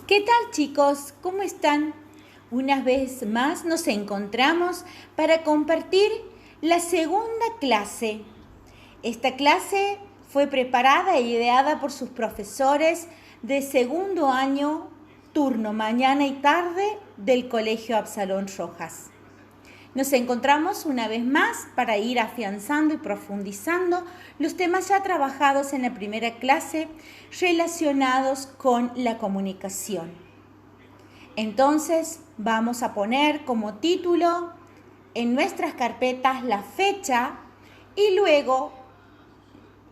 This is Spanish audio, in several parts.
¿Qué tal, chicos? ¿Cómo están? Una vez más nos encontramos para compartir la segunda clase. Esta clase fue preparada e ideada por sus profesores de segundo año, turno mañana y tarde del Colegio Absalón Rojas. Nos encontramos una vez más para ir afianzando y profundizando los temas ya trabajados en la primera clase relacionados con la comunicación. Entonces vamos a poner como título en nuestras carpetas la fecha y luego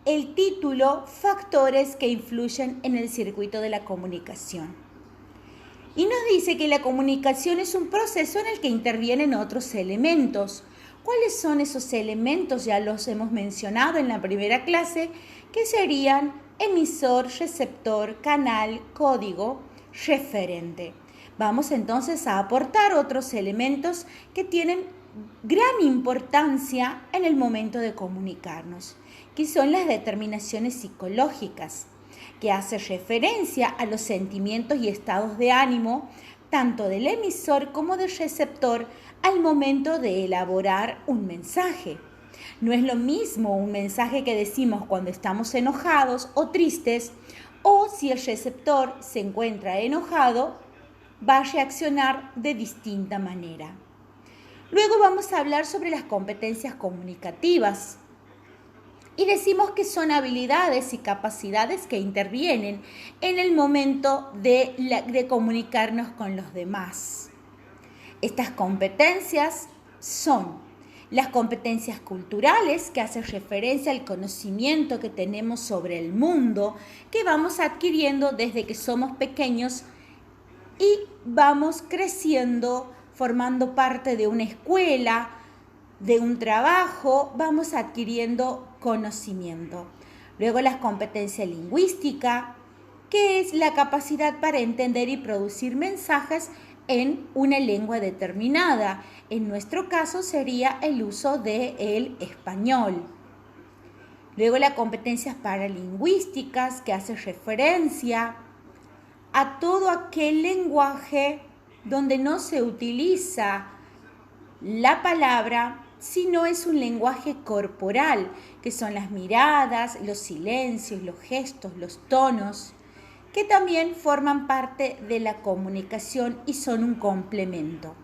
el título Factores que influyen en el circuito de la comunicación. Y nos dice que la comunicación es un proceso en el que intervienen otros elementos. ¿Cuáles son esos elementos? Ya los hemos mencionado en la primera clase, que serían emisor, receptor, canal, código, referente. Vamos entonces a aportar otros elementos que tienen gran importancia en el momento de comunicarnos, que son las determinaciones psicológicas, que hace referencia a los sentimientos y estados de ánimo tanto del emisor como del receptor al momento de elaborar un mensaje. No es lo mismo un mensaje que decimos cuando estamos enojados o tristes, o si el receptor se encuentra enojado, va a reaccionar de distinta manera. Luego vamos a hablar sobre las competencias comunicativas. Y decimos que son habilidades y capacidades que intervienen en el momento de comunicarnos con los demás. Estas competencias son las competencias culturales, que hacen referencia al conocimiento que tenemos sobre el mundo, que vamos adquiriendo desde que somos pequeños y vamos creciendo, formando parte de una escuela, de un trabajo, vamos adquiriendo conocimiento. Luego la competencia lingüística, que es la capacidad para entender y producir mensajes en una lengua determinada. En nuestro caso sería el uso del español. Luego las competencias paralingüísticas, que hace referencia a todo aquel lenguaje donde no se utiliza la palabra, sino es un lenguaje corporal, que son las miradas, los silencios, los gestos, los tonos, que también forman parte de la comunicación y son un complemento.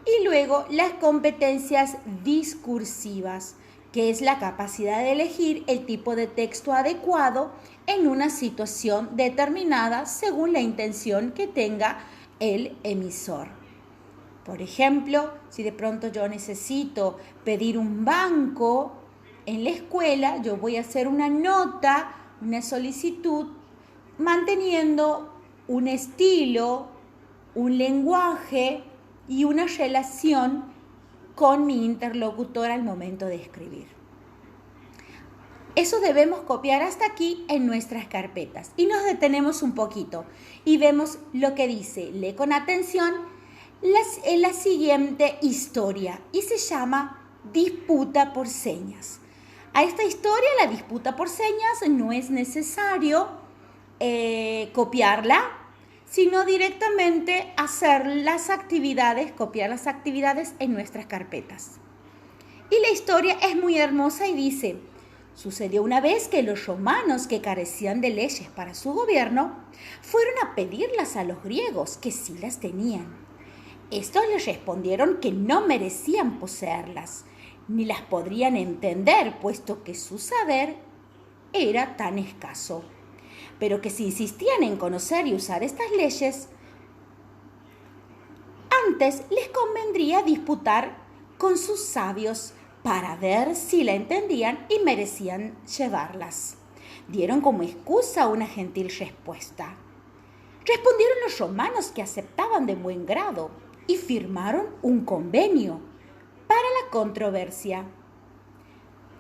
Y luego las competencias discursivas, que es la capacidad de elegir el tipo de texto adecuado en una situación determinada según la intención que tenga el emisor. Por ejemplo, si de pronto yo necesito pedir un banco en la escuela, yo voy a hacer una nota, una solicitud, manteniendo un estilo, un lenguaje y una relación con mi interlocutor al momento de escribir. Eso debemos copiar hasta aquí en nuestras carpetas. Y nos detenemos un poquito y vemos lo que dice. Lee con atención la siguiente historia y se llama disputa por señas. A esta historia, la disputa por señas, no es necesario copiarla, sino directamente hacer las actividades, copiar las actividades en nuestras carpetas. Y la historia es muy hermosa y dice: sucedió una vez que los romanos, que carecían de leyes para su gobierno, fueron a pedirlas a los griegos, que sí las tenían. Estos les respondieron que no merecían poseerlas, ni las podrían entender, puesto que su saber era tan escaso. Pero que si insistían en conocer y usar estas leyes, antes les convendría disputar con sus sabios para ver si la entendían y merecían llevarlas. Dieron como excusa una gentil respuesta. Respondieron los romanos que aceptaban de buen grado y firmaron un convenio para la controversia.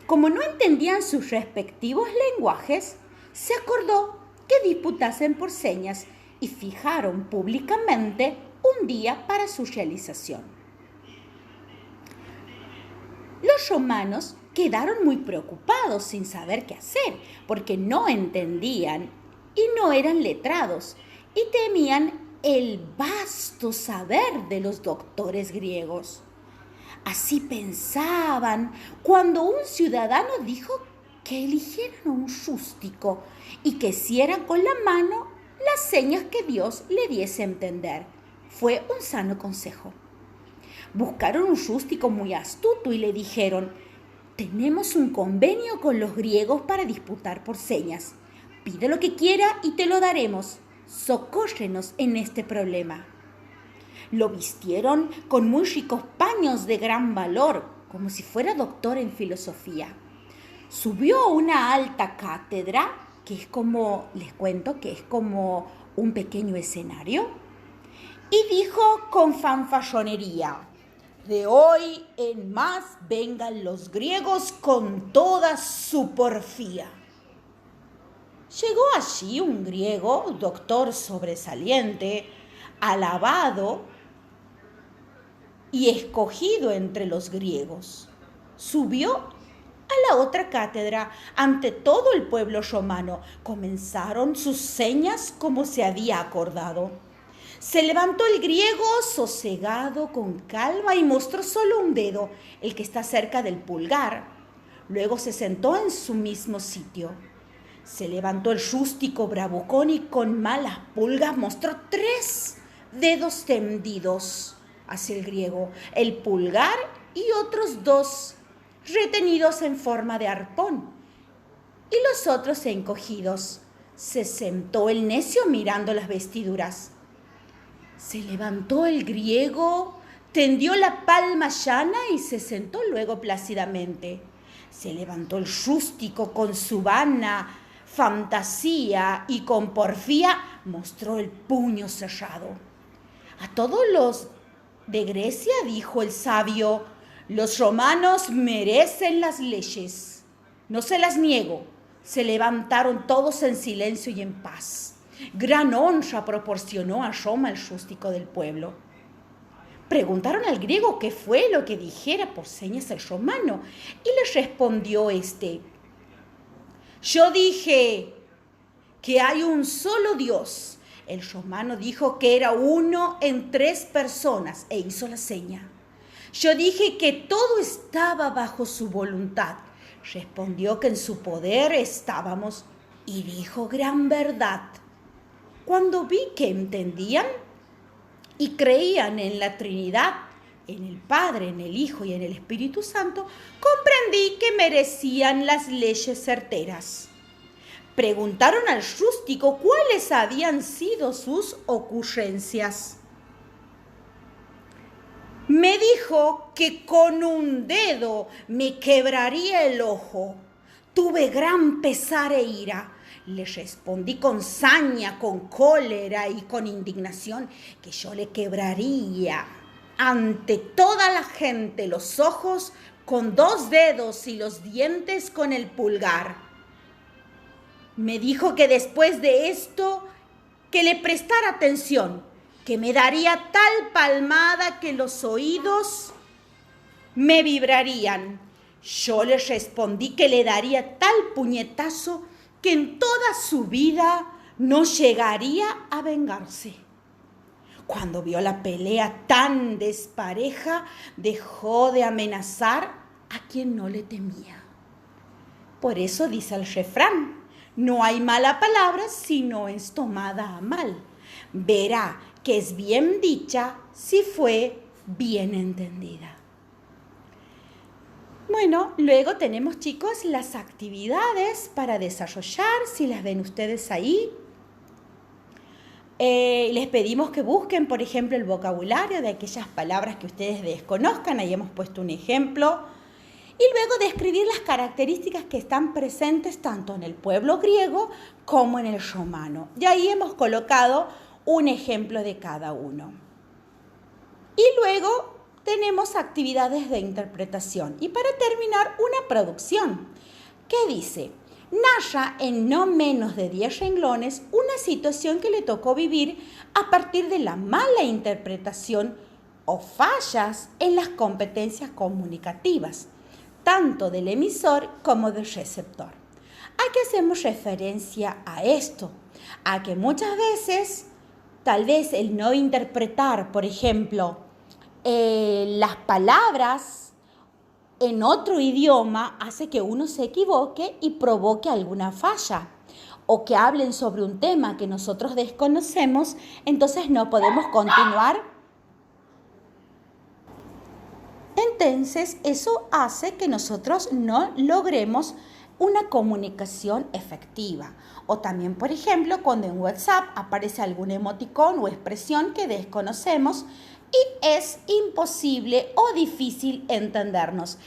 Como no entendían sus respectivos lenguajes, se acordó que disputasen por señas y fijaron públicamente un día para su realización. Los romanos quedaron muy preocupados sin saber qué hacer, porque no entendían y no eran letrados, y temían el vasto saber de los doctores griegos. Así pensaban cuando un ciudadano dijo que eligieran a un rústico y que hicieran con la mano las señas que Dios le diese a entender. Fue un sano consejo. Buscaron un rústico muy astuto y le dijeron: tenemos un convenio con los griegos para disputar por señas. Pide lo que quiera y te lo daremos. Socórrenos en este problema. Lo vistieron con muy ricos paños de gran valor, como si fuera doctor en filosofía. Subió a una alta cátedra, que es como, les cuento, que es como un pequeño escenario, y dijo con fanfarronería: de hoy en más vengan los griegos con toda su porfía. Llegó allí un griego, doctor sobresaliente, alabado y escogido entre los griegos. Subió a la otra cátedra ante todo el pueblo romano. Comenzaron sus señas como se había acordado. Se levantó el griego sosegado, con calma, y mostró solo un dedo, el que está cerca del pulgar. Luego se sentó en su mismo sitio. Se levantó el rústico bravucón y con malas pulgas mostró 3 dedos tendidos hacia el griego, el pulgar y otros 2 retenidos en forma de arpón y los otros encogidos. Se sentó el necio mirando las vestiduras. Se levantó el griego, tendió la palma llana y se sentó luego plácidamente. Se levantó el rústico con su vana fantasía y con porfía mostró el puño cerrado. A todos los de Grecia dijo el sabio: los romanos merecen las leyes, no se las niego. Se levantaron todos en silencio y en paz. Gran honra proporcionó a Roma el rústico del pueblo. Preguntaron al griego qué fue lo que dijera por señas el romano y les respondió este: yo dije que hay un solo Dios. El romano dijo que era uno en 3 personas e hizo la seña. Yo dije que todo estaba bajo su voluntad. Respondió que en su poder estábamos y dijo gran verdad. Cuando vi que entendían y creían en la Trinidad, en el Padre, en el Hijo y en el Espíritu Santo, comprendí que merecían las leyes certeras. Preguntaron al rústico cuáles habían sido sus ocurrencias. Me dijo que con un dedo me quebraría el ojo. Tuve gran pesar e ira. Le respondí con saña, con cólera y con indignación que yo le quebraría ante toda la gente los ojos con 2 dedos y los dientes con el pulgar. Me dijo que después de esto que le prestara atención, que me daría tal palmada que los oídos me vibrarían. Yo le respondí que le daría tal puñetazo que en toda su vida no llegaría a vengarse. Cuando vio la pelea tan despareja, dejó de amenazar a quien no le temía. Por eso dice el refrán: no hay mala palabra si no es tomada a mal. Verá que es bien dicha si fue bien entendida. Bueno, luego tenemos, chicos, las actividades para desarrollar, si las ven ustedes ahí. Les pedimos que busquen, por ejemplo, el vocabulario de aquellas palabras que ustedes desconozcan. Ahí hemos puesto un ejemplo. Y luego describir las características que están presentes tanto en el pueblo griego como en el romano. Y ahí hemos colocado un ejemplo de cada uno. Y luego tenemos actividades de interpretación. Y para terminar, una producción que dice: narra en no menos de 10 renglones una situación que le tocó vivir a partir de la mala interpretación o fallas en las competencias comunicativas, tanto del emisor como del receptor. ¿A qué hacemos referencia a esto? A que muchas veces Tal vez el no interpretar, por ejemplo, las palabras en otro idioma hace que uno se equivoque y provoque alguna falla. O que hablen sobre un tema que nosotros desconocemos, entonces no podemos continuar. Entonces, eso hace que nosotros no logremos una comunicación efectiva. O también, por ejemplo, cuando en WhatsApp aparece algún emoticón o expresión que desconocemos y es imposible o difícil entendernos.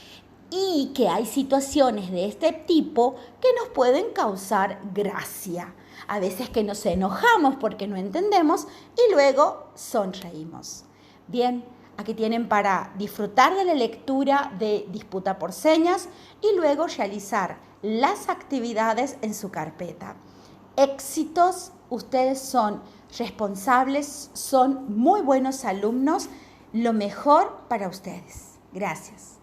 Y que hay situaciones de este tipo que nos pueden causar gracia. A veces que nos enojamos porque no entendemos y luego sonreímos. Bien, aquí tienen para disfrutar de la lectura de Disputa por Señas y luego realizar las actividades en su carpeta. Éxitos, ustedes son responsables, son muy buenos alumnos, lo mejor para ustedes. Gracias.